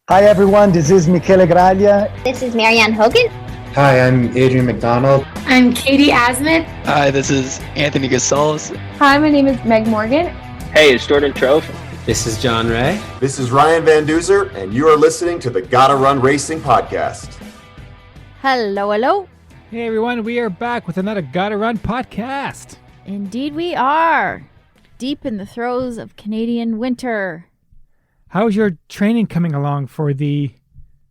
Hi everyone, this is Michele Graglia. This is Marianne Hogan. Hi, I'm Adrian McDonald. I'm Katie Asmith. Hi, this is Anthony Gasals. Hi, my name is Meg Morgan. Hey, it's Jordan Trove. This is John Ray. This is Ryan Van Duzer, and you are listening to the Gotta Run Racing Podcast. Hello, hello. Hey everyone, we are back with another Gotta Run Podcast. Indeed we are. Deep in the throes of Canadian winter. How's your training coming along for the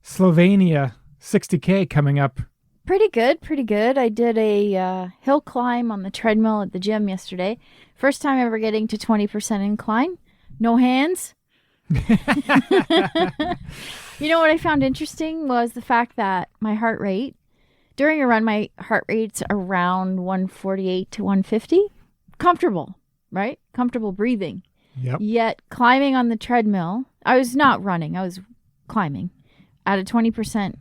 Slovenia 60K coming up? Pretty good. I did a hill climb on the treadmill at the gym yesterday. First time ever getting to 20% incline. No hands. You know what I found interesting was the fact that my heart rate, during a run, my heart rate's around 148 to 150. Comfortable, right? Comfortable breathing. Yep. Yet climbing on the treadmill, I was not running, I was climbing at a 20%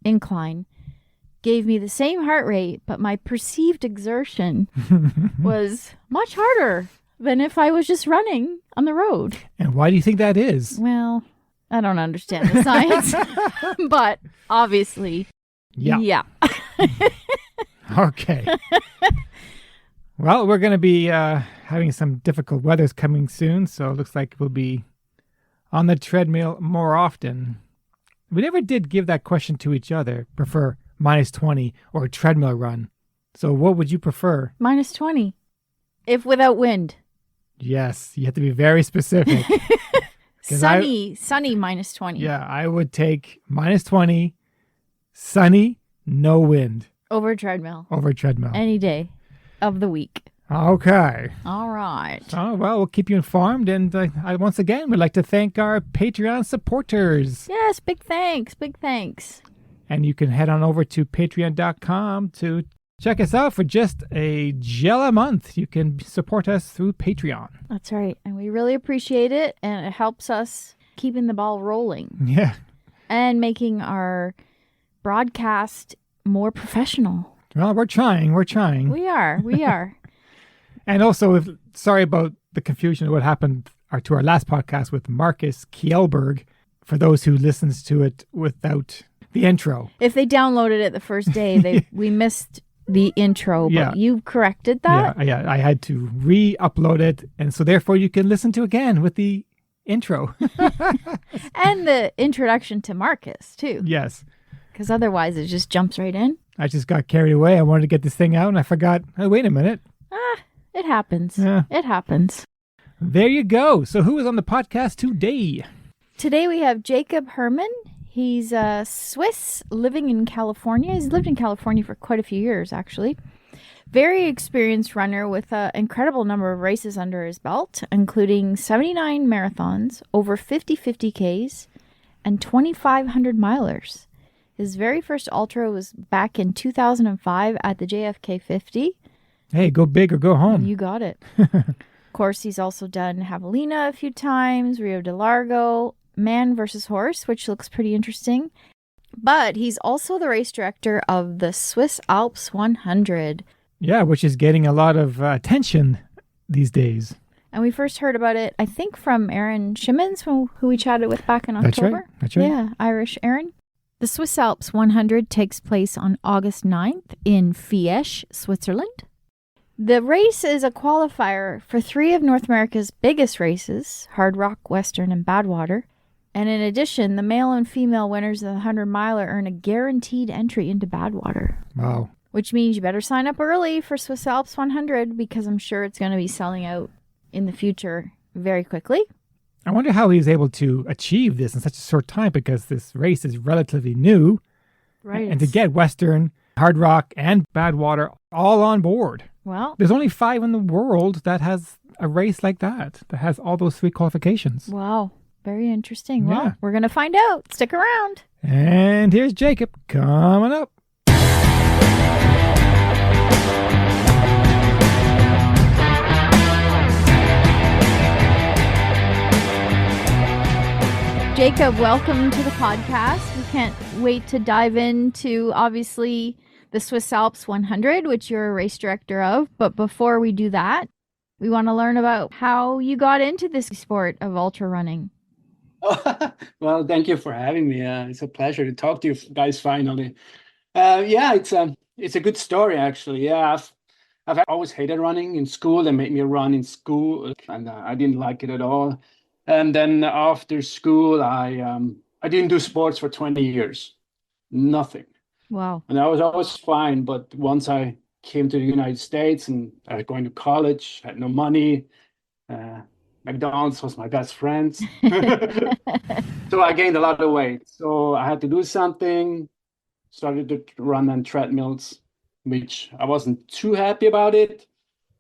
incline, gave me the same heart rate, but my perceived exertion was much harder than if I was just running on the road. And why do you think that is? Well, I don't understand the science, but obviously, yeah. Okay. Well, we're going to be having some difficult weathers coming soon, so it looks like we'll be on the treadmill more often. We never did give that question to each other, prefer minus 20 or a treadmill run. So what would you prefer? Minus 20, if without wind. Yes, you have to be very specific. Sunny minus 20. Yeah, I would take minus 20, sunny, no wind. Over treadmill. Any day of the week. Okay. All right. Oh, well, we'll keep you informed. And I once again would like to thank our Patreon supporters. Yes, big thanks. And you can head on over to patreon.com to check us out for just a gel a month. You can support us through Patreon. That's right. And we really appreciate it. And it helps us keeping the ball rolling. Yeah. And making our broadcast more professional. Well, we're trying. We are. And also, sorry about the confusion of what happened to our last podcast with Marcus Kjellberg, for those who listens to it without the intro. If they downloaded it the first day, we missed the intro, but you corrected that? Yeah, I had to re-upload it, and so therefore you can listen to again with the intro. And the introduction to Marcus, too. Yes. Because otherwise it just jumps right in. I just got carried away. I wanted to get this thing out, and I forgot. Oh, wait a minute. It happens. Yeah. It happens. There you go. So who is on the podcast today? Today we have Jakob Herrmann. He's a Swiss living in California. He's lived in California for quite a few years, actually. Very experienced runner with an incredible number of races under his belt, including 79 marathons, over 50 50Ks, and 2,500 milers. His very first ultra was back in 2005 at the JFK 50. Hey, go big or go home. You got it. Of course, he's also done Javelina a few times, Rio Del Largo, man versus horse, which looks pretty interesting. But he's also the race director of the Swiss Alps 100. Yeah, which is getting a lot of attention these days. And we first heard about it, I think, from Aaron Shimmons, who we chatted with back in October. That's right. Yeah, Irish Aaron. The Swiss Alps 100 takes place on August 9th in Fieschi, Switzerland. The race is a qualifier for 3 of North America's biggest races, Hardrock, Western, and Badwater. And in addition, the male and female winners of the 100-miler earn a guaranteed entry into Badwater. Wow. Which means you better sign up early for Swiss Alps 100 because I'm sure it's going to be selling out in the future very quickly. I wonder how he was able to achieve this in such a short time because this race is relatively new. Right. And to get Western, Hardrock, and Badwater all on board. Well, there's only 5 in the world that has a race like that has all those 3 qualifications. Wow. Very interesting. Yeah. Well, we're going to find out. Stick around. And here's Jakob coming up. Jakob, welcome to the podcast. We can't wait to dive into, obviously, the Swiss Alps 100, which you're a race director of. But before we do that, we want to learn about how you got into this sport of ultra running. Well, thank you for having me. It's a pleasure to talk to you guys finally. Yeah, it's a good story actually. Yeah, I've always hated running in school. They made me run in school, and I didn't like it at all. And then after school, I didn't do sports for 20 years, nothing. Wow. And I was always fine. But once I came to the United States and I was going to college, had no money. Uh, McDonald's was my best friend. So I gained a lot of weight. So I had to do something, started to run on treadmills, which I wasn't too happy about it.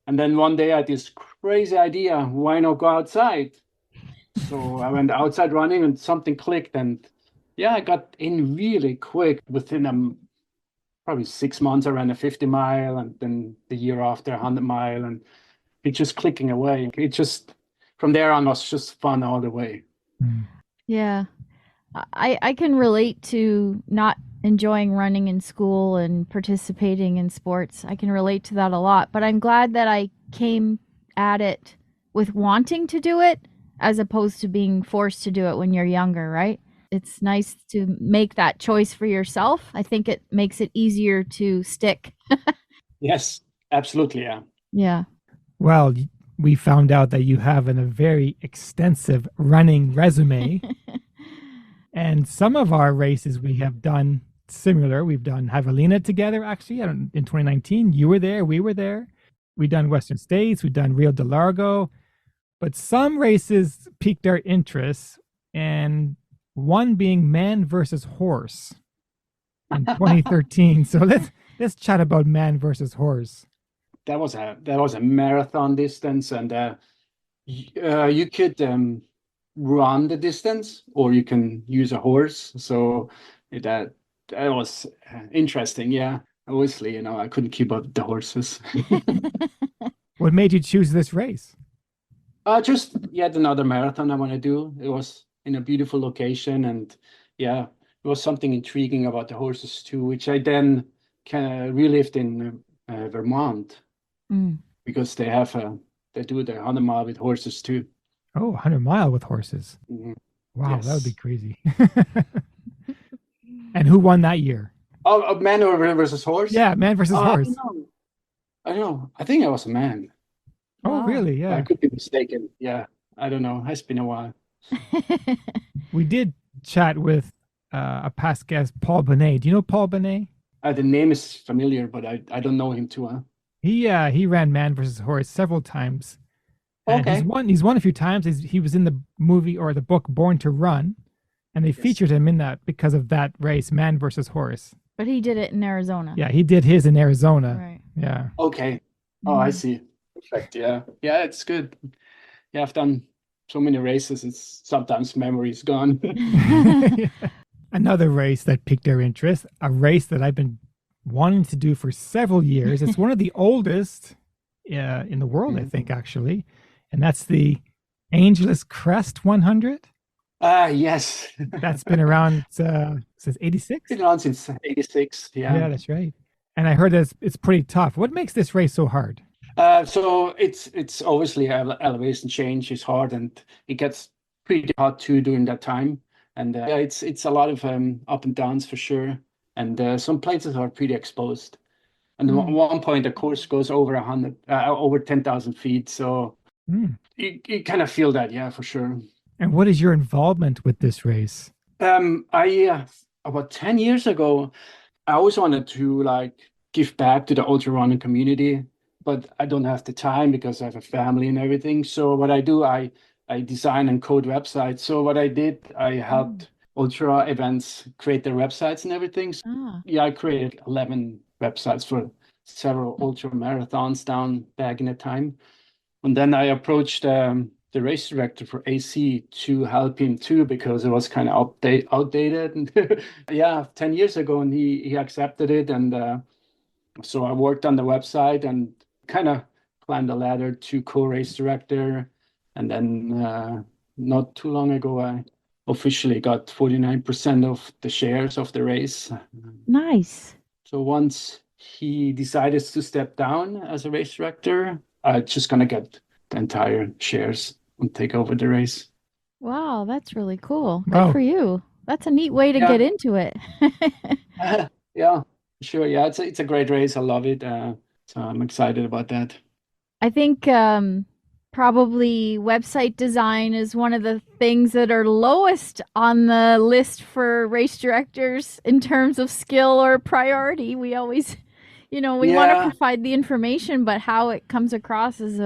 And then one day I had this crazy idea, why not go outside? So I went outside running and something clicked. And yeah, I got in really quick. Within probably 6 months, I ran a 50 mile, and then the year after, 100 mile. And it's just clicking away. It just, from there on, was just fun all the way. Yeah. I can relate to not enjoying running in school and participating in sports. I can relate to that a lot, but I'm glad that I came at it with wanting to do it as opposed to being forced to do it when you're younger, right? It's nice to make that choice for yourself. I think it makes it easier to stick. Yes, absolutely. Yeah. Yeah. Well, we found out that you have a very extensive running resume. And some of our races we have done similar. We've done Javelina together, actually, in 2019. You were there. We were there. We've done Western States. We've done Rio Del Largo. But some races piqued our interest, and one being man versus horse in 2013. So let's chat about man versus horse. That was a marathon distance, and you could run the distance, or you can use a horse. So that was interesting. Yeah, obviously, I couldn't keep up with the horses. What made you choose this race? Just yet another marathon I want to do. It was in a beautiful location, and yeah, it was something intriguing about the horses too, which I then kind of relived in Vermont. Because they do the 100 mile with horses too. Oh, 100 mile with horses. Mm-hmm. Wow, Yes. that would be crazy. And who won that year? Oh, man versus horse? Yeah, man versus horse. I don't know. I think I was a man. Oh, Wow. really? Yeah. I could be mistaken. Yeah, I don't know. It's been a while. We did chat with a past guest, Paul Benet. Do you know Paul Benet? The name is familiar, but I don't know him too well. He ran man versus horse several times. And Okay. he's won a few times. He was in the movie or the book Born to Run, and they featured him in that because of that race, man versus horse. But he did it in Arizona. Yeah, he did his in Arizona. Right. Yeah. Okay. Oh, I see. Perfect. Yeah. Yeah, it's good. Yeah, I've done so many races. It's sometimes memory's gone. Another race that piqued our interest, a race that I've been wanting to do for several years. It's one of the oldest in the world, I think, actually. And that's the Angeles Crest 100. Yes. That's been around since 86? Been around since 86. Yeah. Yeah, that's right. And I heard that it's pretty tough. What makes this race so hard? So it's obviously elevation change is hard, and it gets pretty hot too during that time. And yeah, it's a lot of up and downs for sure. And some places are pretty exposed. And at one point, the course goes over over 10,000 feet. So you kind of feel that, yeah, for sure. And what is your involvement with this race? I about 10 years ago, I always wanted to give back to the ultra running community, but I don't have the time because I have a family and everything. So what I do, I design and code websites. So what I did, I helped ultra events create their websites and everything. So, yeah, I created 11 websites for several ultra marathons down back in the time. And then I approached the race director for AC to help him too, because it was kind of outdated. And yeah, 10 years ago, and he accepted it. And so I worked on the website and kind of climbed the ladder to co-race director. And then not too long ago, I officially got 49% of the shares of the race. Nice. So once he decided to step down as a race director, I'm just going to get the entire shares and take over the race. Wow, that's really cool. Good Wow. for you. That's a neat way to get into it. Yeah, sure. Yeah, it's a great race. I love it. So I'm excited about that. I think probably website design is one of the things that are lowest on the list for race directors in terms of skill or priority. We always, we want to provide the information, but how it comes across is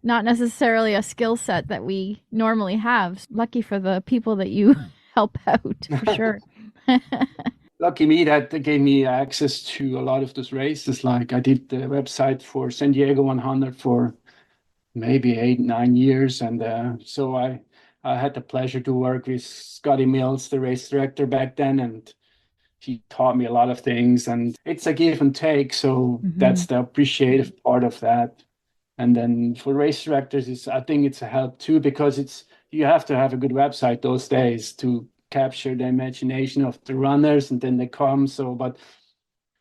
not necessarily a skill set that we normally have. Lucky for the people that you help out, for sure. Lucky me, that gave me access to a lot of those races. Like I did the website for San Diego 100 for maybe 8-9 years, and so I had the pleasure to work with Scotty Mills, the race director back then, and he taught me a lot of things. And it's a give and take, so that's the appreciative part of that. And then for race directors, I think it's a help too, because you have to have a good website those days to capture the imagination of the runners, and then they come. So, but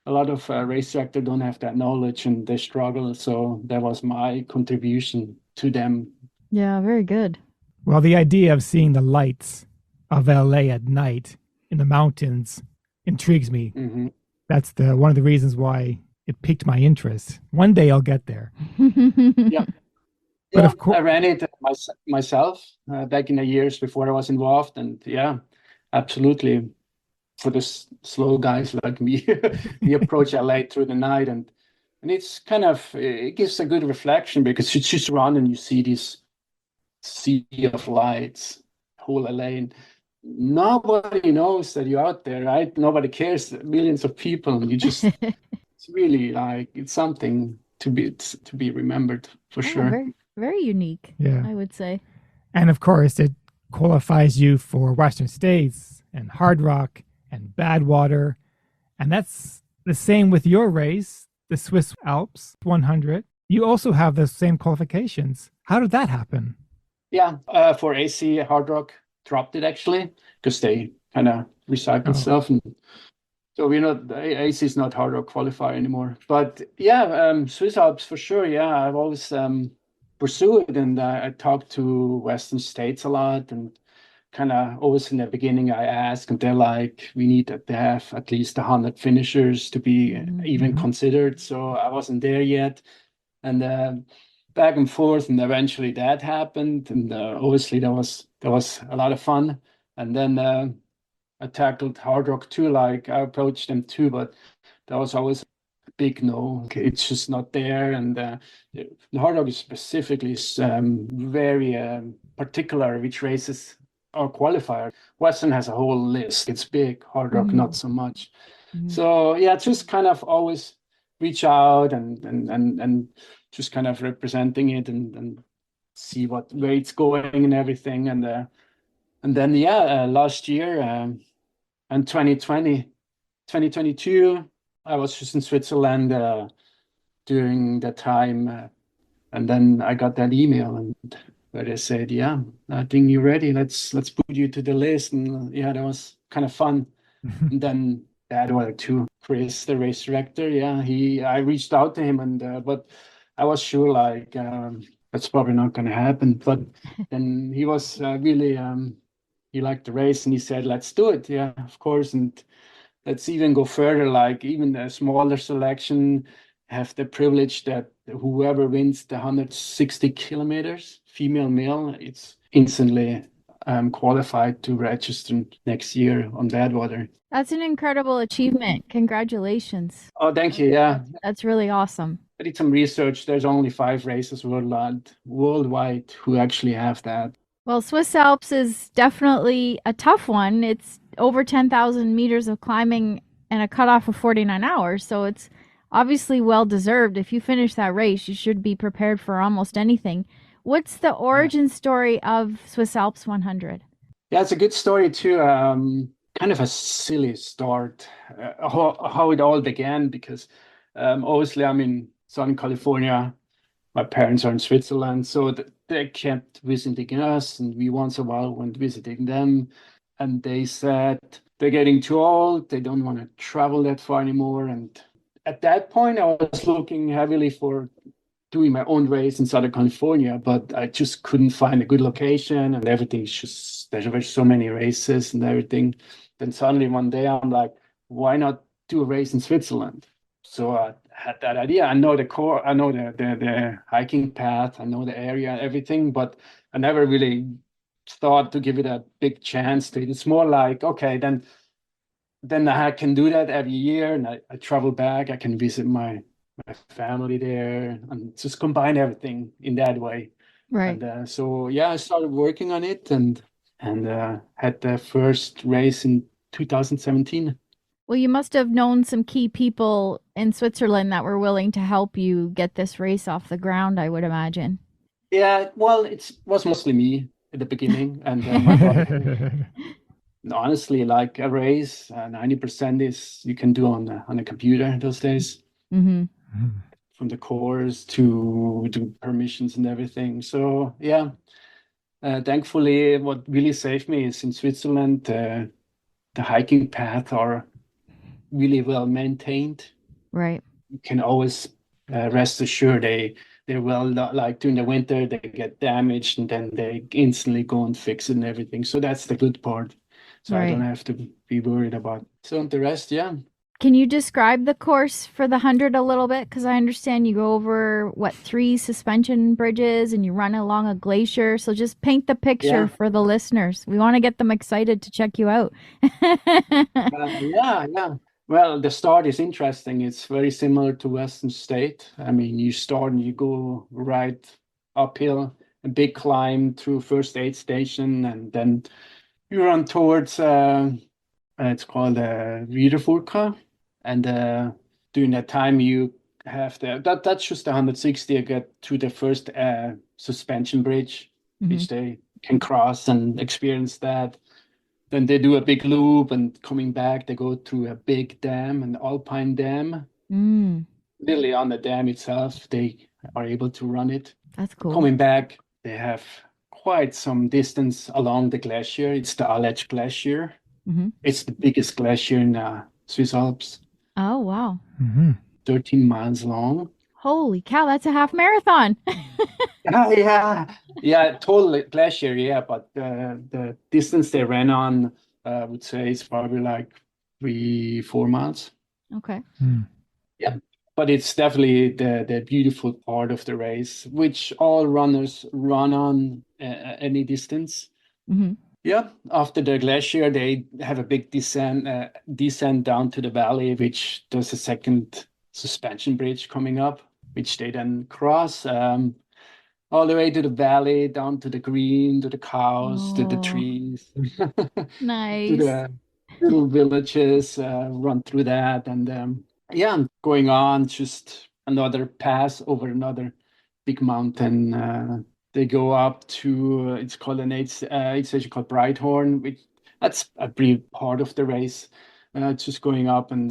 a lot of race directors don't have that knowledge and they struggle. So that was my contribution to them. Yeah, very good. Well, the idea of seeing the lights of LA at night in the mountains intrigues me. That's one of the reasons why it piqued my interest. One day I'll get there. Yeah. But of course, I ran it myself back in the years before I was involved, and absolutely. For the slow guys like me, we approach LA through the night, and it's kind of, it gives a good reflection, because you just run and you see this sea of lights, whole LA, and nobody knows that you're out there, right? Nobody cares. Millions of people, and you just it's really like, it's something to be remembered for sure. Very, very unique. Yeah, I would say. And of course, it qualifies you for Western States and Hardrock and Badwater. And that's the same with your race, the Swiss Alps 100. You also have the same qualifications. How did that happen? Yeah, for AC, Hardrock dropped it actually, because they kind of recycled stuff. And so the AC is not Hardrock qualifier anymore. But Swiss Alps for sure. Yeah, I've always pursued it, and I talked to Western States a lot, and kind of always in the beginning I ask, and they're like, we need to have at least 100 finishers to be even considered. So I wasn't there yet, and back and forth, and eventually that happened, and obviously that was a lot of fun. And then I tackled Hardrock too. Like I approached them too, but that was always a big no. It's just not there. And the Hardrock is specifically very particular which races or qualifier. Western has a whole list. It's big. Hardrock not so much. So just kind of always reach out and just kind of representing it and see where it's going and everything. And then last year and 2022, I was just in Switzerland during that time, and then I got that email and where they said, I think you're ready. Let's put you to the list. And that was kind of fun. And then Badwater too, Chris, the race director. I reached out to him, and but I was sure like that's probably not going to happen. But then he was really he liked the race, and he said, let's do it. Yeah, of course. And let's even go further, like even a smaller selection have the privilege that whoever wins the 160 kilometers, female, male, it's instantly qualified to register next year on Badwater. That's an incredible achievement. Congratulations. Oh, thank you. Yeah. That's really awesome. I did some research. There's only 5 races worldwide who actually have that. Well, Swiss Alps is definitely a tough one. It's over 10,000 meters of climbing and a cutoff of 49 hours. So it's obviously well-deserved. If you finish that race, you should be prepared for almost anything. What's the origin story of Swiss Alps 100? Yeah, it's a good story too. Kind of a silly start, how it all began, because obviously I'm in Southern California. My parents are in Switzerland, so they kept visiting us, and we once in a while went visiting them. And they said they're getting too old. They don't want to travel that far anymore. And at that point, I was looking heavily for doing my own race in Southern California, but I just couldn't find a good location, and everything's just, there were so many races and everything. Then suddenly one day I'm like, why not do a race in Switzerland? So I had that idea. I know the core, I know the hiking path, I know the area, everything, but I never really thought to give it a big chance to it. It's more like, okay, then I can do that every year, and I travel back. I can visit my family there, and just combine everything in that way. Right. And so yeah, I started working on it, and had the first race in 2017. Well, you must have known some key people in Switzerland that were willing to help you get this race off the ground, I would imagine. Yeah, well, it was mostly me at the beginning, and my brother. Honestly, like a race, 90% is you can do on a computer those days, Mm-hmm. from the course to permissions and everything. So yeah, thankfully, what really saved me is in Switzerland, the hiking paths are really well maintained. Right. You can always rest assured they're well, like during the winter they get damaged, and then they instantly go and fix it and everything. So that's the good part. So I don't Right. have to be worried about. So the rest, yeah. Can you describe the course for the 100 a little bit? Because I understand you go over, 3 suspension bridges and you run along a glacier. So just paint the picture for the listeners. We want to get them excited to check you out. Yeah. Well, the start is interesting. It's very similar to Western State. I mean, you start and you go right uphill, a big climb through first aid station, and then you run towards, it's called Rio Del Largo. And during that time, you have that's just 160. You get to the first suspension bridge, which they can cross and experience that. Then they do a big loop, and coming back, they go through a big dam, an alpine dam. Literally on the dam itself, they are able to run it. That's cool. Coming back, they have quite some distance along the glacier. It's the Aletsch Glacier. It's the biggest glacier in Swiss Alps. Oh, wow. 13 miles long. Holy cow, that's a half marathon. Yeah, total glacier, yeah. But the distance they ran on, I would say it's probably like 3-4 miles. Okay. Yeah, but it's definitely the beautiful part of the race, which all runners run on any distance. Yeah, after the glacier, they have a big descent down to the valley, which there's a second suspension bridge coming up, which they then cross all the way to the valley, down to the green, to the cows, to the trees, Nice. to the little villages, run through that. And yeah, going on, just another pass over another big mountain. They go up to, it's called an aid station called Brighthorn, which that's a brief part of the race. Just going up and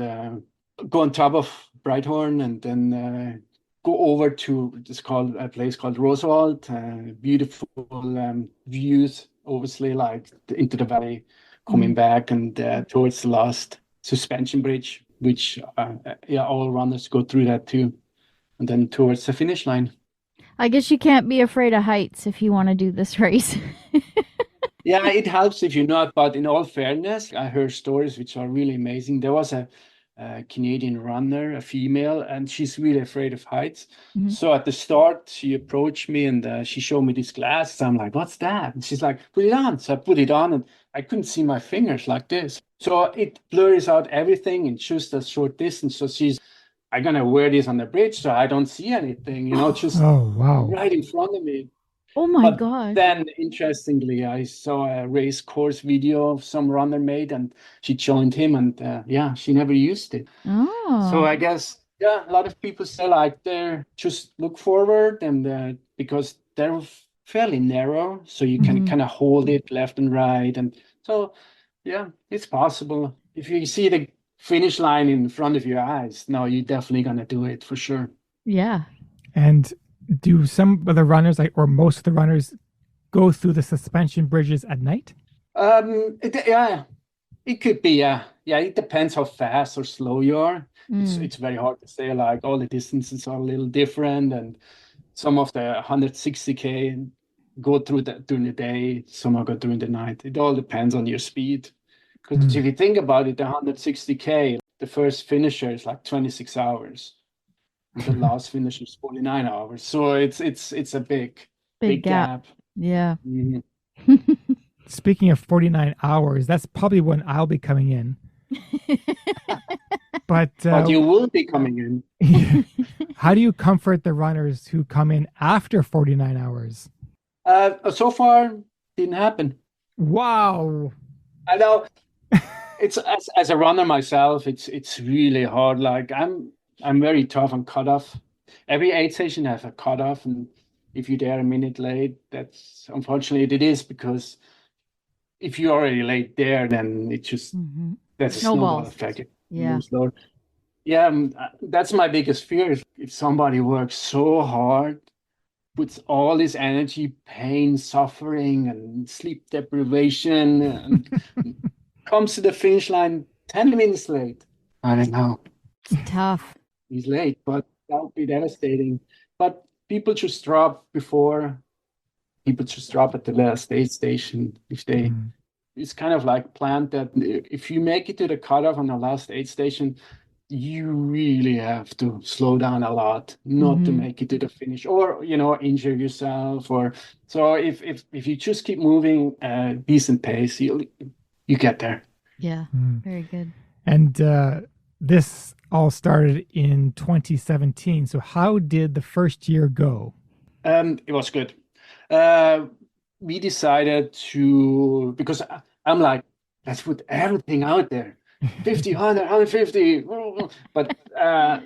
go on top of Brighthorn, and then go over to a place called Roswald. Beautiful views, obviously, like into the valley, coming back, and towards the last suspension bridge, which all runners go through that too, and then towards the finish line. I guess you can't be afraid of heights if you want to do this race. Yeah, it helps if you're not, but in all fairness, I heard stories which are really amazing. There was a Canadian runner, a female, and she's really afraid of heights. So at the start, she approached me and she showed me these glasses. I'm like, what's that? And she's like, put it on. So I put it on, and I couldn't see my fingers like this. So it blurs out everything in just a short distance. So I'm going to wear this on the bridge so I don't see anything, just right in front of me. Oh my But God. then, interestingly, I saw a race course video some runner made, and she joined him, and she never used it. Oh. So I guess, a lot of people say like they just look forward, and because they're fairly narrow, so you can kind of hold it left and right. And so, it's possible. If you see the finish line in front of your eyes, no, you're definitely going to do it for sure. Yeah. And do some of the runners, or most of the runners, go through the suspension bridges at night? It could be, yeah. It depends how fast or slow you are. It's very hard to say. Like all the distances are a little different, and some of the 160K go through that during the day, some are go during the night. It all depends on your speed. Because if you think about it, the 160K, the first finisher is like 26 hours. And the last finisher is 49 hours. So it's a big gap. Yeah. Mhm. Speaking of 49 hours, that's probably when I'll be coming in. But you will be coming in. how do you comfort the runners who come in after 49 hours? So far, didn't happen. Wow. I know. It's as a runner myself, it's really hard. Like I'm very tough on cutoff. Every aid station has a cutoff, and if you're there a minute late, that's unfortunately it is, because if you're already late there, then it just that's a snowball effect. Yeah. Yeah, that's my biggest fear. If somebody works so hard, puts all his energy, pain, suffering, and sleep deprivation, and comes to the finish line 10 minutes late. I don't know. It's tough. He's late, but that would be devastating. But people just drop before. People just drop at the last aid station. If they, it's kind of like planned that if you make it to the cutoff on the last aid station, you really have to slow down a lot not to make it to the finish, or injure yourself. Or so if you just keep moving decent pace, you get there. Yeah, very good. And this all started in 2017. So how did the first year go? It was good. We decided to, because I'm like, let's put everything out there. 50, 100, 150. But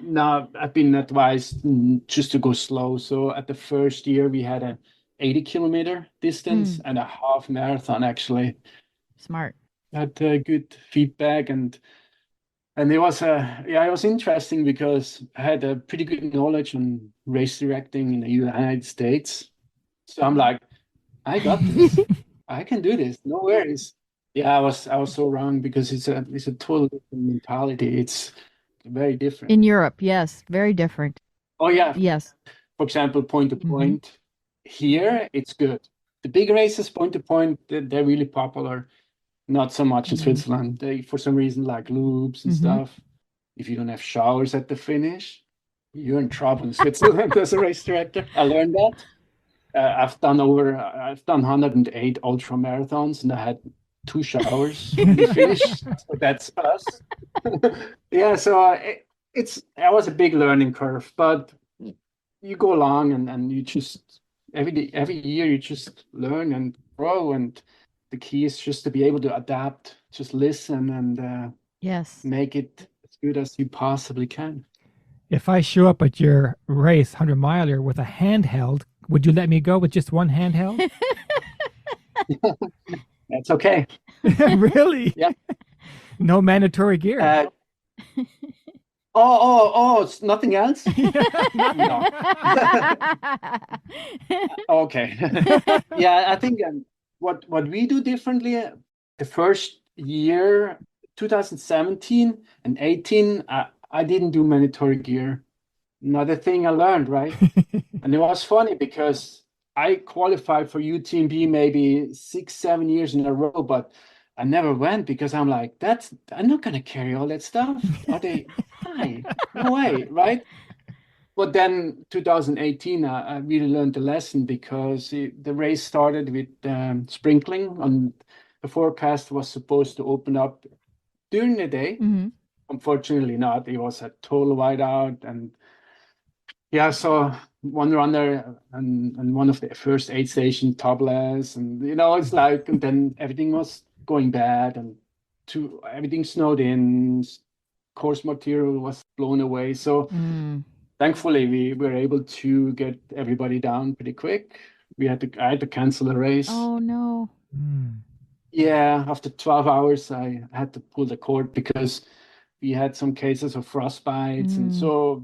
now I've been advised just to go slow. So at the first year, we had a 80-kilometer distance and a half marathon, actually. Smart. Had good feedback, and it was it was interesting because I had a pretty good knowledge on race directing in the United States. So I'm like, I got this. I can do this. No worries. Yeah, I was so wrong, because it's a totally different mentality. It's very different. In Europe, yes, very different. Oh yeah. Yes. For example, point to point. Here, it's good. The big races, point to point, they're really popular. Not so much in Switzerland. They, for some reason, like loops and stuff. If you don't have showers at the finish, you're in trouble in Switzerland as a race director. I learned that. I've done 108 ultra marathons, and I had 2 showers when we finished. So that's us. Yeah, so it was a big learning curve, but you go along, and you just every year you just learn and grow, and the key is just to be able to adapt, just listen, and make it as good as you possibly can. If I show up at your race, 100-miler, with a handheld, would you let me go with just one handheld? That's okay. Really? Yeah. No mandatory gear. It's nothing else? No. Okay. Yeah, I think what we do differently, the first year, 2017 and 18, I didn't do mandatory gear. Another thing I learned, right? And it was funny because I qualified for UTMB maybe 6-7 years in a row, but I never went because I'm like, I'm not gonna carry all that stuff. Are they? No way, right? But then 2018, I really learned the lesson, because the race started with sprinkling, and the forecast was supposed to open up during the day. Unfortunately not. It was a total whiteout, and yeah, so one runner and one of the first aid station topless, and it's like, and then everything was going bad, and everything snowed in, course material was blown away. So thankfully we were able to get everybody down pretty quick. I had to cancel the race. Oh no. Yeah, after 12 hours I had to pull the cord because we had some cases of frostbites, and so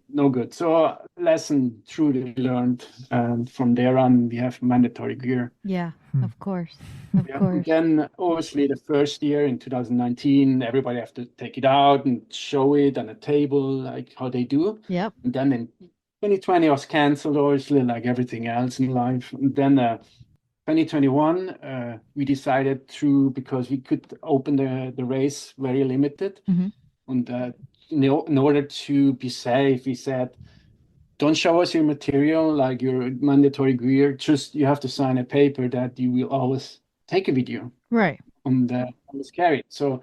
no good. So lesson truly learned, and from there on we have mandatory gear. Yeah, of course. Of course. Then obviously the first year in 2019, everybody have to take it out and show it on a table, like how they do. Yep. And then in 2020 was canceled, obviously, like everything else in life. And then 2021, we decided because we could open the race very limited. And in order to be safe, we said, don't show us your material, like your mandatory gear. Just you have to sign a paper that you will always take a video. Right. And always carry it. So,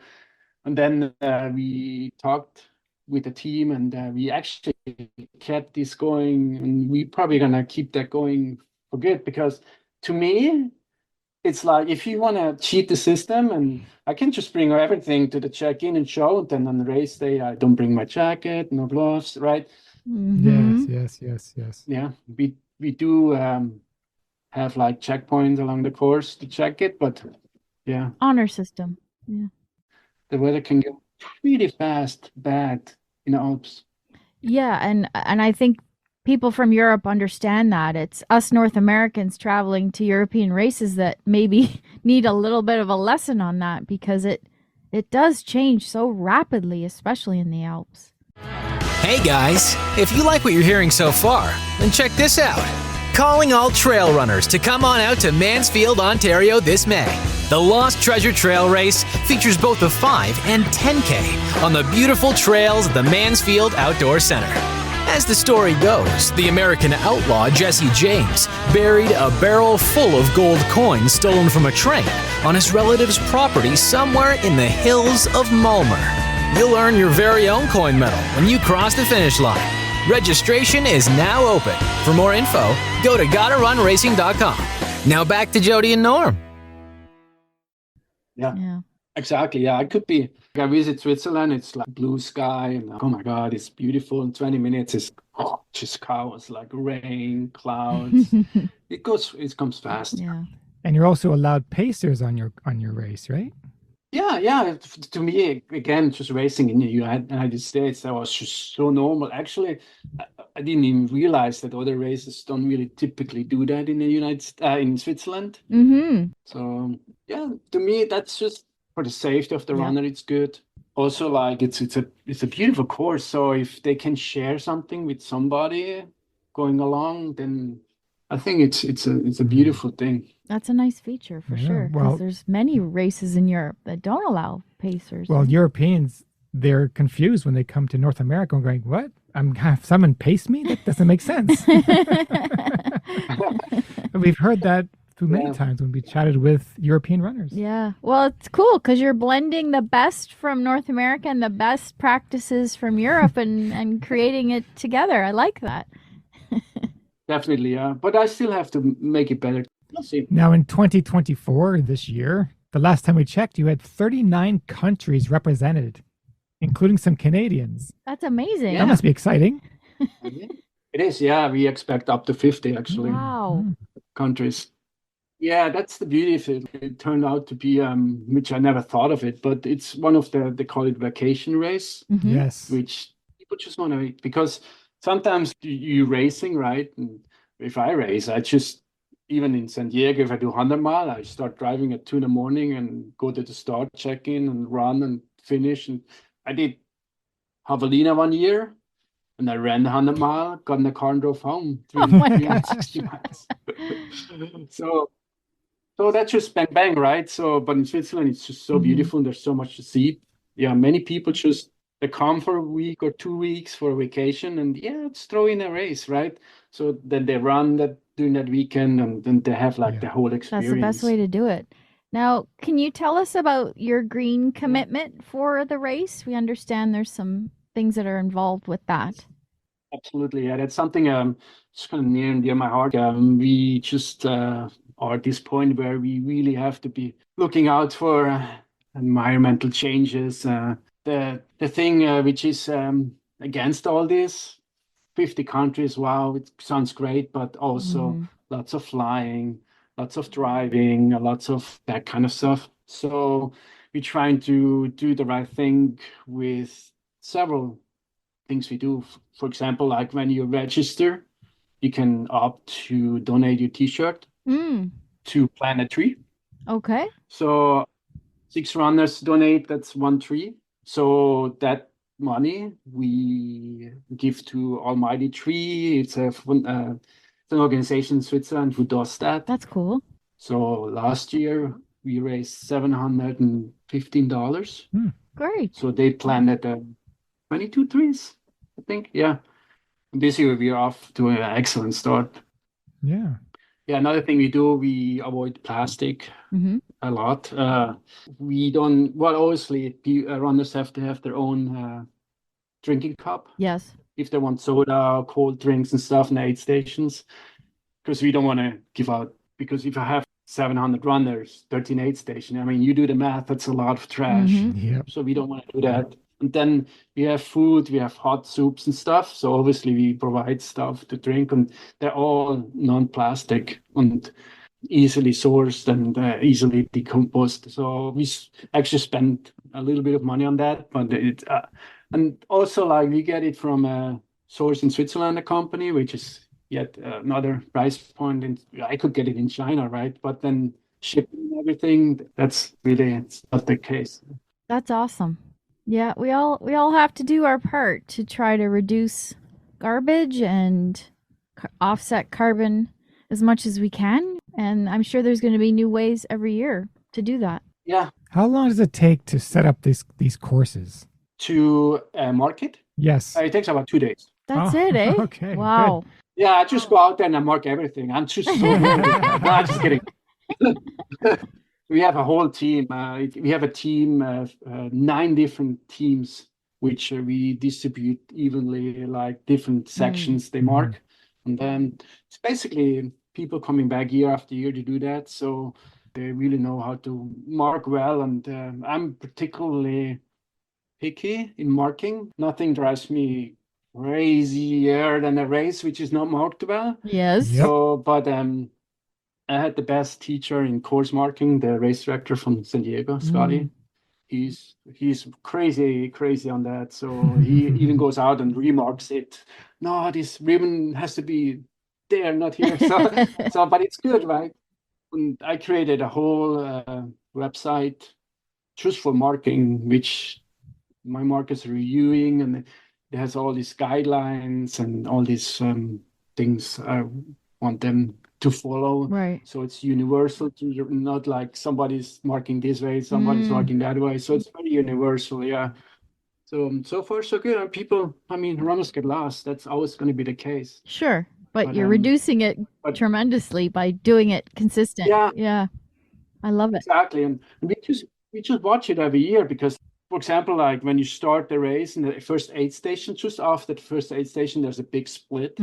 and then we talked with the team, and we actually kept this going, and we probably gonna keep that going for good, because to me, it's like if you want to cheat the system, and I can just bring everything to the check-in and show, and then on the race day, I don't bring my jacket, no gloves, right? Yes. Yeah, we do have like checkpoints along the course to check it, but yeah. Honor system. Yeah. The weather can get really fast bad in the Alps. Yeah, and I think people from Europe understand that. It's us North Americans traveling to European races that maybe need a little bit of a lesson on that, because it does change so rapidly, especially in the Alps. Hey guys, if you like what you're hearing so far, then check this out. Calling all trail runners to come on out to Mansfield, Ontario this May. The Lost Treasure Trail Race features both the 5 and 10K on the beautiful trails of the Mansfield Outdoor Center. As the story goes, the American outlaw Jesse James buried a barrel full of gold coins stolen from a train on his relative's property somewhere in the hills of Mulmer. You'll earn your very own coin medal when you cross the finish line. Registration is now open. For more info, go to GottaRunRacing.com. Now back to Jody and Norm. Yeah, exactly. Yeah, I could be. I visit Switzerland. It's like blue sky, and like, oh my God, it's beautiful. In 20 minutes, it's just chaos, like rain, clouds. It comes fast. Yeah. And you're also allowed pacers on your race, right? Yeah. To me, again, just racing in the United States, that was just so normal. Actually, I didn't even realize that other races don't really typically do that in the in Switzerland. So yeah, to me, that's just for the safety of the runner. It's good. Also, like it's a beautiful course. So if they can share something with somebody going along, then I think it's a beautiful thing. That's a nice feature for sure. Because there's many races in Europe that don't allow pacers. Well, Europeans, they're confused when they come to North America and going, what? I'm gonna have someone pace me? That doesn't make sense. We've heard that many times when we chatted with European runners. Yeah. Well, it's cool because you're blending the best from North America and the best practices from Europe and creating it together. I like that. Definitely, yeah. But I still have to make it better. We'll see. Now, in 2024, this year, the last time we checked, you had 39 countries represented, including some Canadians. That's amazing. That must be exciting. It is, yeah. We expect up to 50, actually. Wow. Countries. Yeah, that's the beauty of it. It turned out to be, which I never thought of it, but it's one of they call it vacation race. Yes. Which people just want to, because sometimes you racing, right? And if I race, I just, even in San Diego, if I do 100 mile, I start driving at 2 in the morning and go to the start, check in and run and finish. And I did Javelina 1 year, and I ran 100 mile, got in the car and drove home. 360 miles. So that's just bang, bang, right? So, but in Switzerland, it's just so beautiful. And there's so much to see. Yeah, many people they come for a week or 2 weeks for a vacation, and let's throw in a race, right? So then they run that during that weekend, and then they have like the whole experience. That's the best way to do it. Now, can you tell us about your green commitment for the race? We understand there's some things that are involved with that. Absolutely, yeah. That's something just kind of near and dear my heart. We just are at this point where we really have to be looking out for environmental changes. The thing which is against all this, 50 countries, wow, it sounds great, but also lots of flying, lots of driving, lots of that kind of stuff. So we're trying to do the right thing with several things we do. For example, like when you register, you can opt to donate your t-shirt to plant a tree. Okay. So 6 runners donate, that's 1 tree. So that money we give to Almighty Tree. It's an organization in Switzerland who does that. That's cool. So last year we raised $715. Great. So they planted 22 trees, I think. Yeah. And this year we are off to an excellent start. Yeah. Yeah, another thing we do, we avoid plastic a lot. We don't, well, obviously, runners have to have their own drinking cup. Yes. If they want soda, cold drinks and stuff in the aid stations, because we don't want to give out, because if I have 700 runners, 13 aid station, I mean, you do the math, that's a lot of trash. Yep. So we don't want to do that. And then we have food, we have hot soups and stuff. So obviously we provide stuff to drink, and they're all non-plastic and easily sourced and easily decomposed. So we actually spend a little bit of money on that, but and also like we get it from a source in Switzerland, a company, which is yet another price point. And I could get it in China, right? But then shipping and everything, it's not the case. That's awesome. Yeah, we all have to do our part to try to reduce garbage and offset carbon as much as we can. And I'm sure there's going to be new ways every year to do that. Yeah. How long does it take to set up these courses? To market? Yes. It takes about 2 days. That's it, eh? Okay. Wow. Good. Yeah, I just go out there and I mark everything. I'm just so no, just kidding. We have a whole team. We have a team of 9 different teams, which we distribute evenly, like different sections they mark. And then it's basically people coming back year after year to do that. So they really know how to mark well. And I'm particularly picky in marking. Nothing drives me crazier than a race which is not marked well. Yes. Yep. So, but I had the best teacher in course marking, the race director from San Diego, Scotty. He's crazy on that. So he even goes out and remarks it. No, this ribbon has to be there, not here. So but it's good, right? And I created a whole website just for marking, which my markers are reviewing, and it has all these guidelines and all these things I want them to follow. Right. So it's universal, to not like somebody's marking this way, somebody's marking that way. So it's very universal, yeah. So far so good. And people, I mean, runners get lost. That's always going to be the case. Sure. But you're reducing it tremendously by doing it consistent. Yeah. Yeah. I love it. Exactly. And we just watch it every year because, for example, like when you start the race in the first aid station, just after the first aid station, there's a big split.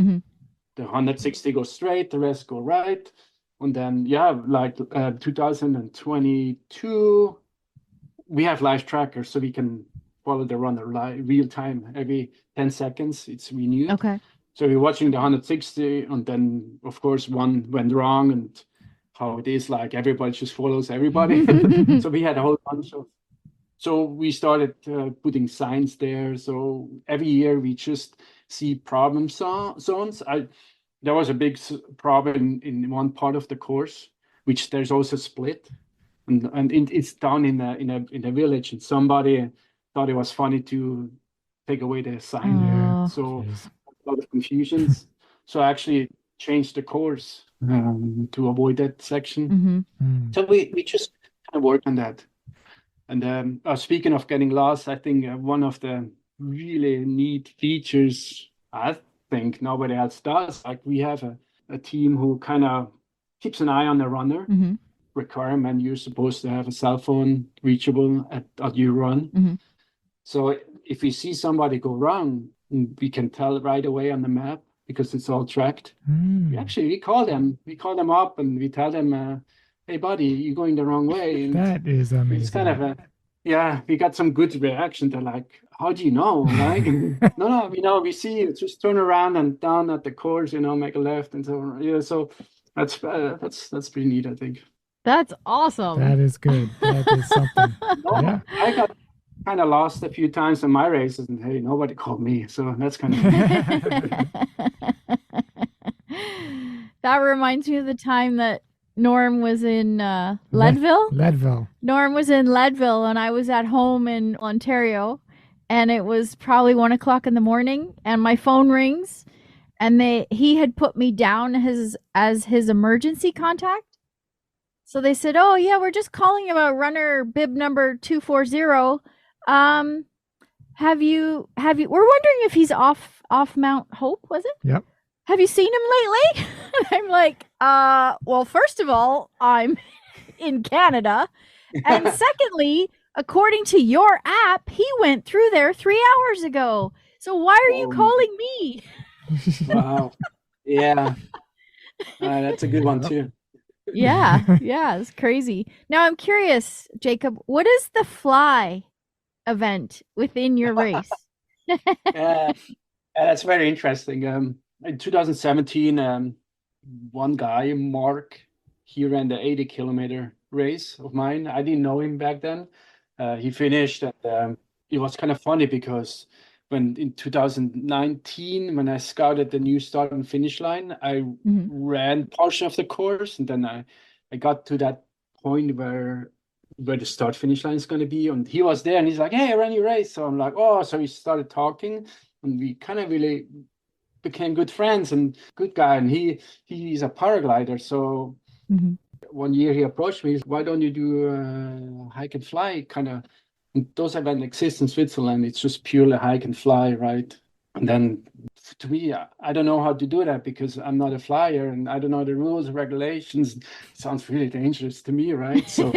The 160 go straight, the rest go right. And then, like 2022, we have live trackers, so we can follow the runner real time. Every 10 seconds, it's renewed. Okay. So we're watching the 160, and then, of course, one went wrong, and how it is, like everybody just follows everybody. So we had a whole bunch of... So we started putting signs there. So every year we just see problem zones. There was a big problem in one part of the course, which there's also split, and it's down in a village, and somebody thought it was funny to take away the sign there. So a lot of confusions. So I actually changed the course to avoid that section. So we just kind of work on that. And speaking of getting lost, I think one of the really neat features, I think nobody else does, like we have a team who kind of keeps an eye on the runner. Requirement, you're supposed to have a cell phone reachable at your run. So if we see somebody go wrong, we can tell right away on the map because it's all tracked. We call them up and we tell them, hey buddy, you're going the wrong way. And that is amazing. It's kind of we got some good reaction. They're like, how do you know? Right? No, we see you. Just turn around and down at the course, make a left and so on. Yeah, so that's pretty neat, I think. That's awesome. That is good. That is something. Yeah. I got kind of lost a few times in my races, and hey, nobody called me, so that's kind of. That reminds me of the time that Norm was in Leadville. Leadville. Norm was in Leadville, and I was at home in Ontario, and it was probably 1 o'clock in the morning, and my phone rings, and he had put me down as his emergency contact. So they said, "Oh yeah, we're just calling about runner bib number 240. Have you? We're wondering if he's off Mount Hope, was it? Yep. Have you seen him lately?" And I'm like, well, first of all, I'm in Canada, and secondly, according to your app, he went through there 3 hours ago. So why are you calling me? Wow. Yeah. That's a good one too. Yeah, it's crazy. Now I'm curious, Jacob, what is the fly event within your race? That's very interesting. In 2017, one guy, Mark, he ran the 80-kilometer race of mine. I didn't know him back then. He finished, and it was kind of funny because when in 2019, when I scouted the new start and finish line, I ran portion of the course, and then I got to that point where the start finish line is going to be, and he was there, and he's like, "Hey, I ran your race." So I'm like, "Oh," so we started talking, and we kind of really became good friends, and good guy, and he's a paraglider. So one year he approached me, "Why don't you do hike and fly kind of?" Those events exist in Switzerland. It's just purely hike and fly, right? And then to me, I don't know how to do that because I'm not a flyer and I don't know the rules, regulations. It sounds really dangerous to me, right? So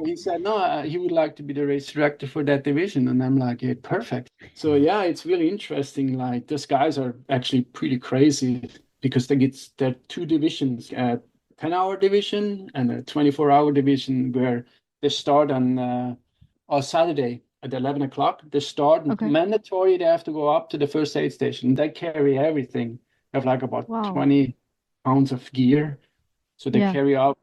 he said, no, he would like to be the race director for that division. And I'm like, yeah, perfect. So yeah, it's really interesting. Like those guys are actually pretty crazy because there are two divisions, a 10-hour division and a 24-hour division where they start on Saturday at 11 o'clock. They start mandatory. They have to go up to the first aid station. They carry everything. They have like about 20 pounds of gear. So they carry up,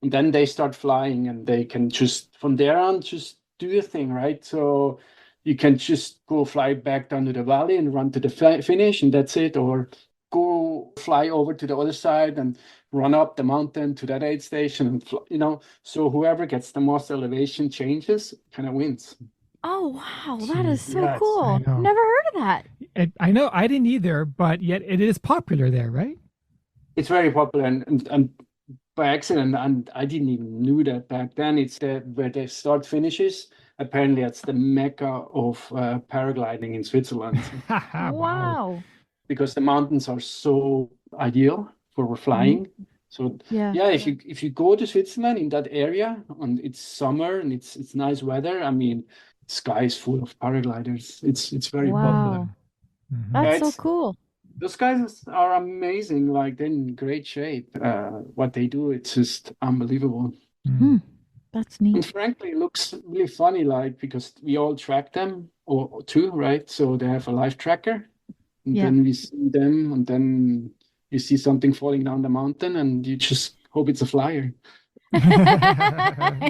and then they start flying, and they can just, from there on, just do your thing, right? So you can just go fly back down to the valley and run to the finish, and that's it. Or go fly over to the other side and run up the mountain to that aid station, and so whoever gets the most elevation changes kind of wins. Oh wow, that is so cool. Never heard of that. I know, I didn't either, but yet it is popular there, right? It's very popular, and by accident, and I didn't even knew that back then. It's where the start finishes. Apparently it's the mecca of paragliding in Switzerland. Wow. Because the mountains are so ideal for flying. So if you go to Switzerland in that area and it's summer and it's nice weather, I mean, the sky is full of paragliders. It's very popular. That's so cool. Those guys are amazing. Like they're in great shape. What they do, it's just unbelievable. That's neat. And frankly, it looks really funny, like because we all track them or too, right? So they have a live tracker. And then we see them, and then you see something falling down the mountain, and you just hope it's a flyer.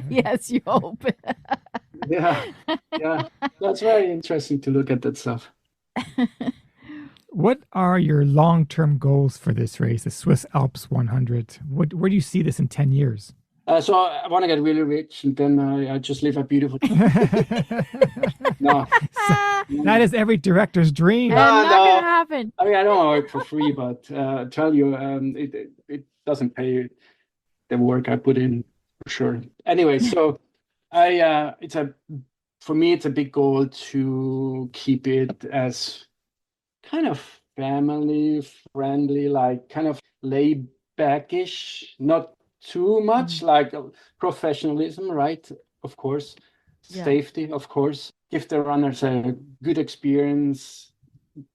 Yes, you hope. Yeah. That's very interesting to look at that stuff. What are your long-term goals for this race, the Swiss Alps 100? Where do you see this in 10 years? So I want to get really rich, and then I just live a beautiful. No, that is every director's dream. Not gonna happen. I mean, I don't want to work for free, but I tell you, it doesn't pay the work I put in for sure. Anyway, so for me, it's a big goal to keep it as kind of family friendly, like kind of laid backish, not too much like professionalism, right? Of course, safety, of course. Give the runners a good experience.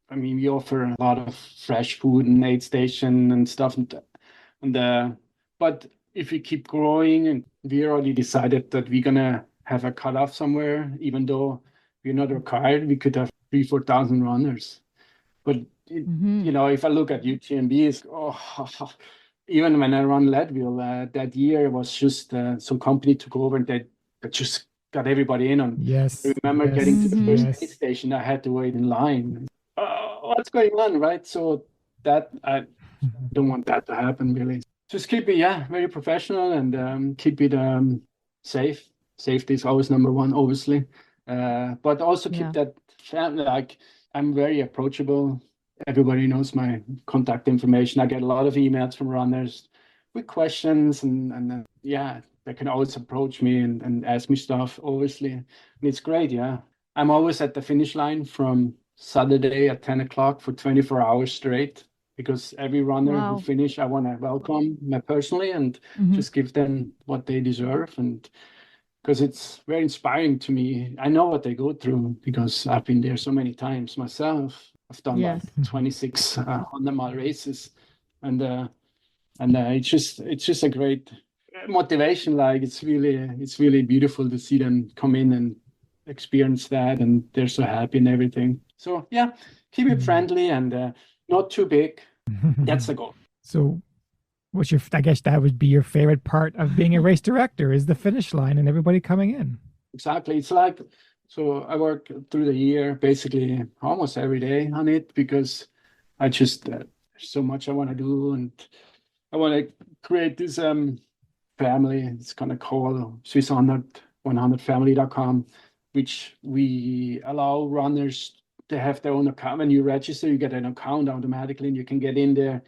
I mean, we offer a lot of fresh food and aid station and stuff, but if we keep growing, and we already decided that we're gonna have a cutoff somewhere, even though we're not required, we could have 3,000-4,000 runners. But if I look at UTMB, even when I run Leadville, that year it was just some company took over and they just got everybody in. And I remember getting to the first aid station, I had to wait in line. What's going on, right? So that I don't want that to happen, really. Just keep it, very professional and keep it safe. Safety is always number one, obviously. but also keep that family. Like, I'm very approachable. Everybody knows my contact information. I get a lot of emails from runners with questions, and they can always approach me and ask me stuff, obviously. And it's great, yeah. I'm always at the finish line from Saturday at 10 o'clock for 24 hours straight, because every runner who finish, I want to welcome them personally and just give them what they deserve. And because it's very inspiring to me. I know what they go through because I've been there so many times myself. I've done like 26 100-mile races, and it's just a great motivation. Like, it's really beautiful to see them come in and experience that, and they're so happy and everything. So yeah, keep it friendly and not too big. That's the goal. So I guess that would be your favorite part of being a race director, is the finish line and everybody coming in. Exactly. It's like, so I work through the year basically almost every day on it, because I just there's so much I want to do, and I want to create this family. It's gonna call Swiss 100family.com, which we allow runners to have their own account. When you register, you get an account automatically, and you can get in there.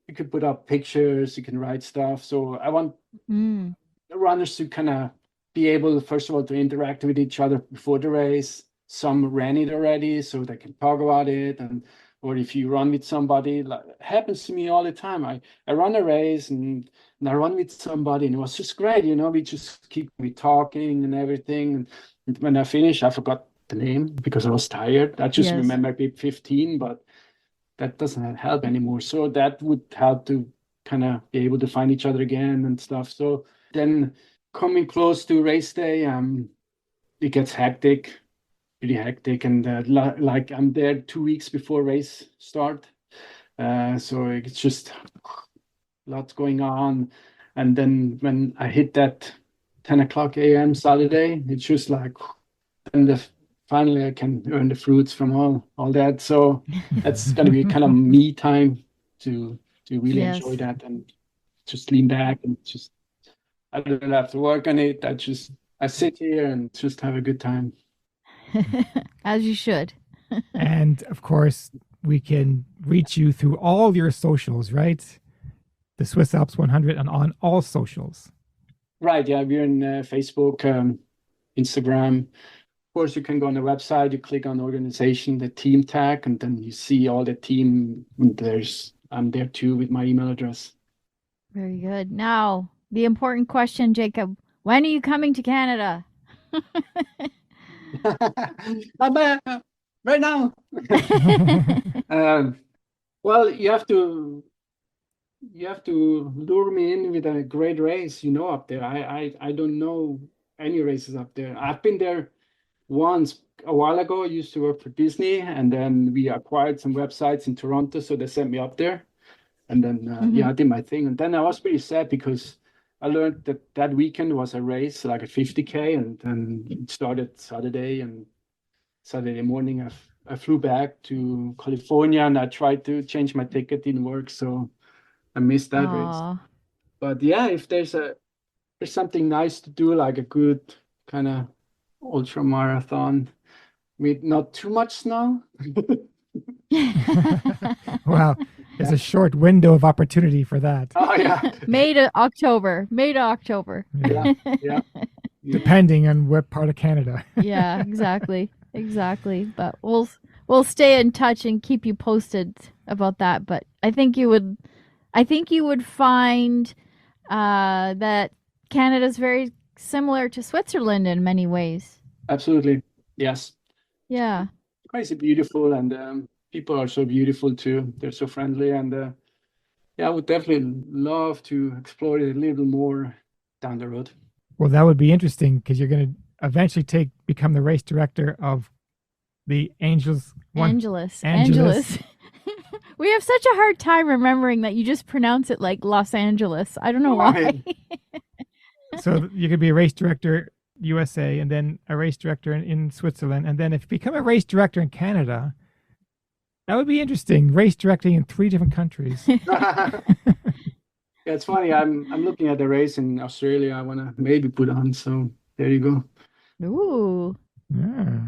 You can put up pictures, you can write stuff. So I want the runners to kind of be able, first of all, to interact with each other before the race. Some ran it already, so they can talk about it. Or if you run with somebody, like it happens to me all the time. I run a race and I run with somebody, and it was just great. We just keep talking and everything. And when I finished, I forgot the name because I was tired. I just remember being 15, but that doesn't help anymore. So that would help to kind of be able to find each other again and stuff. So then coming close to race day, it gets hectic, really hectic. And like I'm there 2 weeks before race start. So it's just lots going on. And then when I hit that 10 o'clock a.m. Saturday, it's just like, then finally I can earn the fruits from all that. So that's going to be kind of me time to really enjoy that and just lean back and just, I don't have to work on it. I sit here and just have a good time. As you should. And of course, we can reach you through all your socials, right? The Swiss Alps 100 and on all socials. Right. Yeah. We're in Facebook, Instagram. Of course, you can go on the website, you click on organization, the team tag, and then you see all the team. I'm there too with my email address. Very good. Now, the important question, Jakob, when are you coming to Canada? Right now. Well, you have to lure me in with a great race, up there. I don't know any races up there. I've been there once a while ago. I used to work for Disney, and then we acquired some websites in Toronto, so they sent me up there. And then I did my thing. And then I was pretty sad because I learned that weekend was a race, like a 50K, and it started Saturday. And Saturday morning, I flew back to California, and I tried to change my ticket, didn't work, so I missed that race. But yeah, if there's something nice to do, like a good kind of ultra marathon with not too much snow. Well, there's a short window of opportunity for that. Oh yeah. May to October. Yeah. Depending on what part of Canada. Yeah, exactly. But we'll stay in touch and keep you posted about that. But I think you would find that Canada's very similar to Switzerland in many ways. Absolutely. Yes. Yeah. Crazy beautiful, and people are so beautiful too. They're so friendly, and I would definitely love to explore it a little more down the road. Well, that would be interesting because you're going to eventually become the race director of the Angeles. We have such a hard time remembering that you just pronounce it like Los Angeles. I don't know why. So you could be a race director USA, and then a race director in Switzerland, and then if you become a race director in Canada, that would be interesting. Race directing in 3 different countries. Yeah, it's funny. I'm looking at the race in Australia. I want to maybe put on. So there you go. Ooh. Yeah.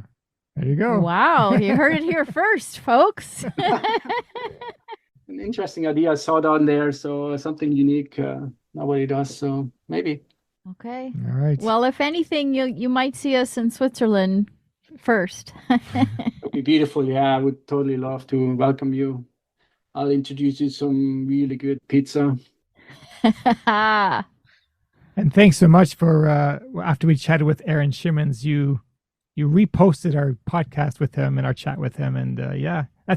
There you go. Wow, you heard it here first, folks. An interesting idea I saw down there. So something unique nobody does. So maybe. Okay. All right. Well, if anything, you might see us in Switzerland first. It'd be beautiful. Yeah, I would totally love to welcome you. I'll introduce you some really good pizza. And thanks so much for after we chatted with Aaron Schimmons, you reposted our podcast with him and our chat with him, and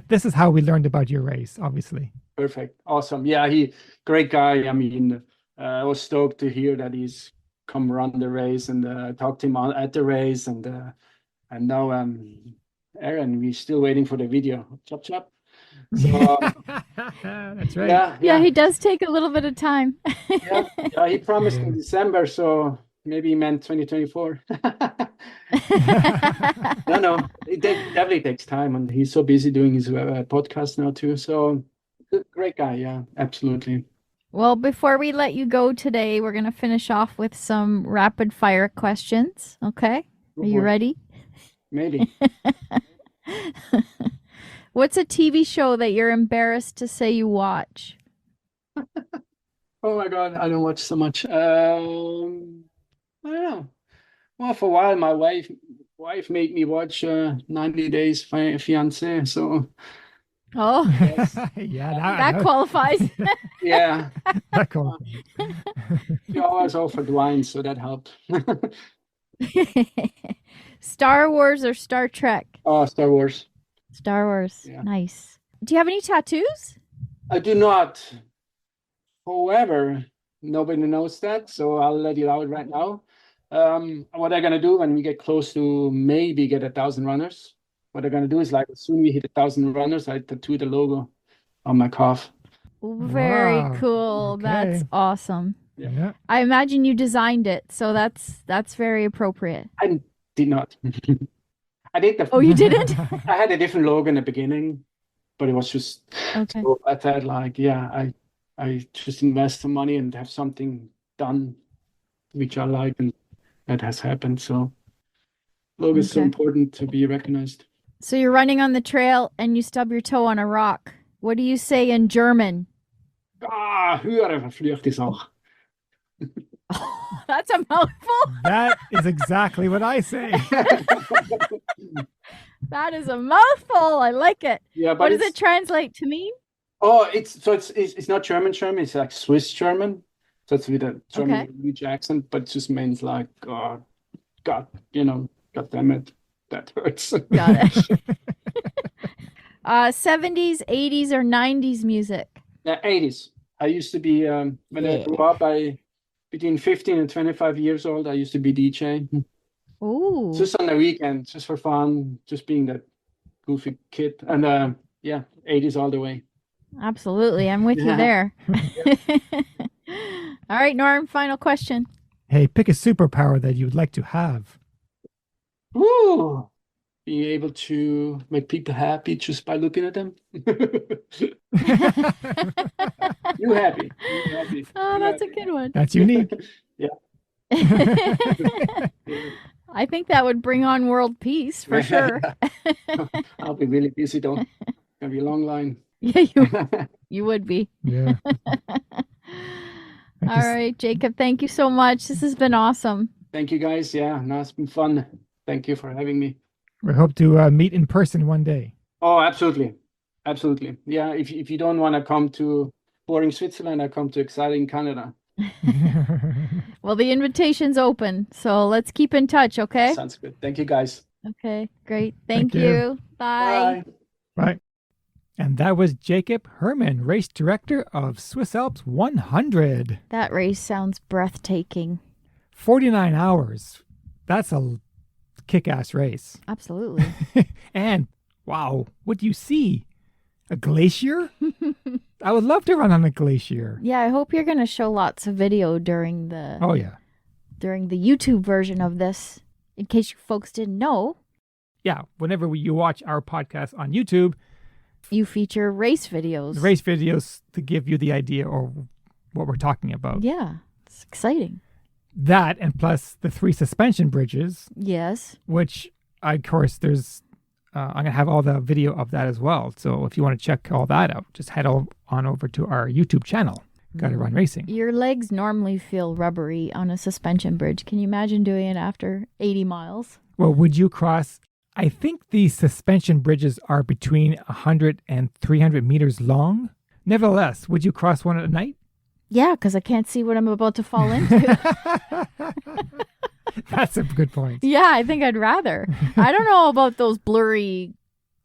this is how we learned about your race, obviously. Perfect, awesome. Yeah, great guy. I mean, I was stoked to hear that he's come run the race, and I talked to him at the race, and now Aaron, we're still waiting for the video. Chop chop. So, that's right. Yeah, he does take a little bit of time. yeah, he promised in December, so maybe he meant 2024. No, it definitely takes time, and he's so busy doing his podcast now too. So great guy, yeah, absolutely. Well, before we let you go today, we're going to finish off with some rapid fire questions. Okay? Are you ready? Maybe. What's a TV show that you're embarrassed to say you watch? Oh my God, I don't watch so much. I don't know. Well, for a while, my wife made me watch 90 Days Fiancé. So. Oh. Yes. That qualifies. Yeah. That qualifies. She always offered wine, so that helped. Star Wars or Star Trek? Oh, Star Wars. Star Wars. Yeah. Nice. Do you have any tattoos? I do not. However, nobody knows that, so I'll let it out right now. What I'm gonna do when we get close to maybe get 1,000 runners, what I'm gonna do is, like, as soon as we hit 1,000 runners, I tattoo the logo on my calf. Very Wow. cool. Okay. That's awesome. Yeah. I imagine you designed it, so that's very appropriate. I did not. I did the. Oh, you didn't? I had a different logo in the beginning, but it was just. Okay. So I thought, like, I just invest some money and have something done, which I like, and that has happened. So, logo is so Okay. important to be recognized. So you're running on the trail and you stub your toe on a rock. What do you say in German? Höhere verflucht ist auch. That's a mouthful. That is exactly what I say. That is a mouthful. I like it. Yeah, but What does it translate to mean? Oh, it's not German. It's like Swiss German. So it's with a German huge accent, but it just means like, God, God damn it, that hurts. Got it. 70s, 80s, or 90s music? 80s. I used to be when I grew up. Between 15 and 25 years old, I used to be DJ. Ooh. Just on the weekend, just for fun, just being that goofy kid. And 80s all the way. Absolutely. I'm with you there. All right, Norm, final question. Hey, pick a superpower that you'd like to have. Ooh. Being able to make people happy just by looking at them. You happy. Oh, that's a good one. That's unique. Yeah. I think that would bring on world peace for sure. I'll be really busy though. Gonna be a long line. Yeah, you would be. Yeah. All right, Jacob, thank you so much. This has been awesome. Thank you guys. Yeah, no, it's been fun. Thank you for having me. We hope to meet in person one day. Oh, absolutely. Absolutely. Yeah, if you don't want to come to boring Switzerland, I come to exciting Canada. Well, the invitation's open, so let's keep in touch, okay? Sounds good. Thank you, guys. Okay, great. Thank you. you. Bye. Bye. And that was Jakob Herrmann, race director of Swiss Alps 100. That race sounds breathtaking. 49 hours. That's a kick-ass race. Absolutely. And, wow, what do you see? A glacier? I would love to run on a glacier. Yeah, I hope you're going to show lots of video during the during the YouTube version of this, in case you folks didn't know. Yeah, whenever you watch our podcast on YouTube, you feature race videos. Race videos to give you the idea of what we're talking about. Yeah, it's exciting. That, and plus the 3 suspension bridges. Yes. Which of course, there's I'm going to have all the video of that as well. So if you want to check all that out, just head on over to our YouTube channel, Gotta Run Racing. Your legs normally feel rubbery on a suspension bridge. Can you imagine doing it after 80 miles? Well, would you cross? I think the suspension bridges are between 100 and 300 meters long. Nevertheless, would you cross one at night? Yeah, because I can't see what I'm about to fall into. That's a good point. Yeah, I think I'd rather. I don't know about those blurry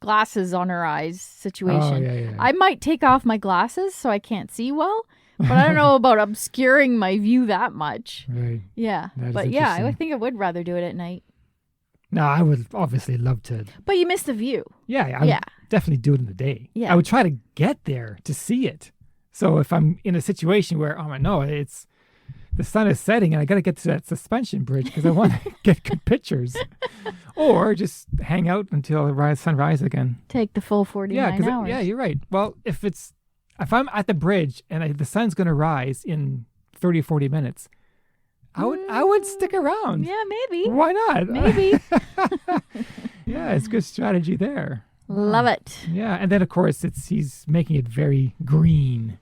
glasses on her eyes situation. Oh, yeah. I might take off my glasses so I can't see well, but I don't know about obscuring my view that much. Right. Yeah. That But is yeah, I interesting. think I would rather do it at night. No, I would obviously love to. But you miss the view. Yeah, I would definitely do it in the day. Yeah. I would try to get there to see it. So if I'm in a situation where, it's the sun is setting and I got to get to that suspension bridge because I want to get good pictures. Or just hang out until the sunrise again. Take the full 49 hours. Yeah, you're right. Well, if I'm at the bridge and the sun's going to rise in 30 or 40 minutes, I would stick around. Yeah, maybe. Why not? Maybe. Yeah, it's good strategy there. Love it. Yeah, and then of course he's making it very green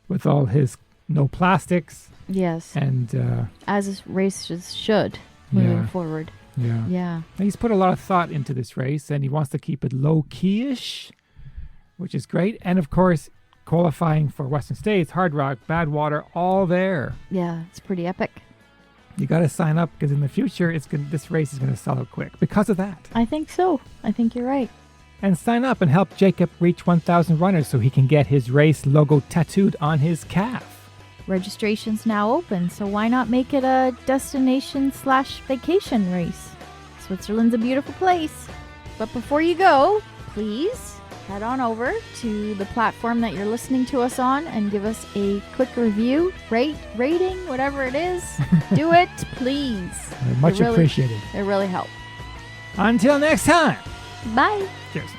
with all his no plastics. Yes. And as races should moving forward. Yeah. Yeah. And he's put a lot of thought into this race, and he wants to keep it low-key-ish, which is great. And of course, qualifying for Western States, Hardrock, Badwater, all there. Yeah, it's pretty epic. You got to sign up because in the future, this race is going to sell out quick because of that. I think so. I think you're right. And sign up and help Jacob reach 1,000 runners so he can get his race logo tattooed on his calf. Registration's now open, so why not make it a destination/vacation race? Switzerland's a beautiful place. But before you go, please head on over to the platform that you're listening to us on and give us a quick review, rating, whatever it is. Do it, please. Much appreciated. It really helps. Until next time. Bye. Cheers.